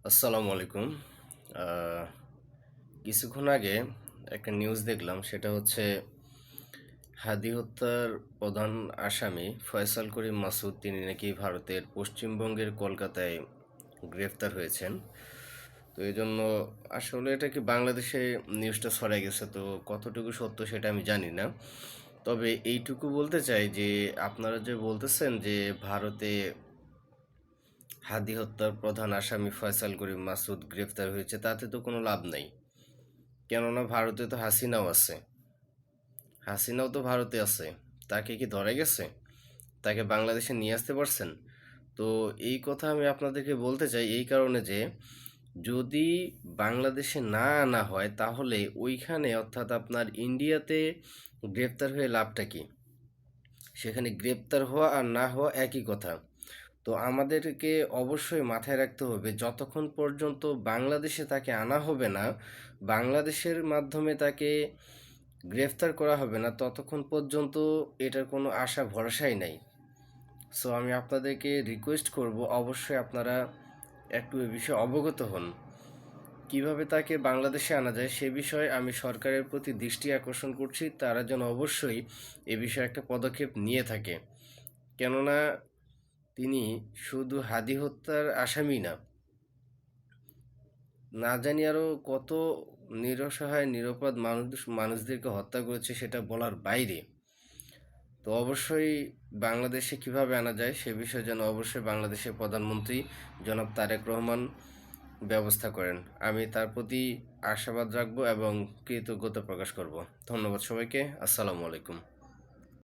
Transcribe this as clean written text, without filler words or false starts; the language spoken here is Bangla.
আসসালামু আলাইকুম। আহ, কিছুক্ষণ আগে একটা নিউজ দেখলাম, সেটা হচ্ছে হাদি হত্যার প্রধান আসামি ফয়সাল করিম মাসুদ, তিনি নাকি ভারতের পশ্চিমবঙ্গের কলকাতায় গ্রেফতার হয়েছেন। তো এই জন্য আসলে এটা কি বাংলাদেশে নিউজটা ছড়াই গেছে, তো কতটুকু সত্য সেটা আমি জানি না। তবে এইটুকু বলতে চাই যে আপনারা যে বলতেছেন যে ভারতে হাদি হত্যার প্রধান আসামি ফয়সাল করিম মাসুদ গ্রেফতার হয়েছে, তাতে তো কোনো লাভ নাই। কেননা ভারতে তো হাসিনাও আছে, হাসিনাও তো ভারতে আছে। তাকে কি ধরে গেছে? তাকে বাংলাদেশে নিয়ে আসতে পারছেন? তো এই কথা আমি আপনাদেরকে বলতে চাই এই কারণে যে যদি বাংলাদেশে না আনা হয় তাহলে ওইখানে, অর্থাৎ আপনার ইন্ডিয়াতে গ্রেপ্তার হয়ে লাভটা কি? সেখানে গ্রেপ্তার হওয়া আর না হওয়া একই কথা। তো আমাদেরকে অবশ্যই মাথায় রাখতে হবে, যতক্ষণ পর্যন্ত বাংলাদেশে তাকে আনা হবে না, বাংলাদেশের মাধ্যমে তাকে গ্রেফতার করা হবে না, ততক্ষণ পর্যন্ত এটার কোনো আশা ভরসাই নাই। সো আমি আপনাদেরকে রিকোয়েস্ট করব, অবশ্যই আপনারা একটু এ বিষয়ে অবগত হন। কিভাবে তাকে বাংলাদেশে আনা যায় সে বিষয়ে আমি সরকারের প্রতি দৃষ্টি আকর্ষণ করছি, তারা যেন অবশ্যই এ বিষয়ে একটা পদক্ষেপ নিয়ে থাকে। কেননা তিনি শুধু হাদি হত্যার আসামি না, না জানি আরও কত নিরসহায় নিরপরাধ মানুষদেরকে হত্যা করেছে, সেটা বলার বাইরে। তো অবশ্যই বাংলাদেশে কিভাবে আনা যায় সে বিষয়ে যেন অবশ্যই বাংলাদেশের প্রধানমন্ত্রী জনাব তারেক রহমান ব্যবস্থা করেন। আমি তার প্রতি আশাবাদ রাখবো এবং কৃতজ্ঞতা প্রকাশ করব। ধন্যবাদ সবাইকে। আসসালামু আলাইকুম।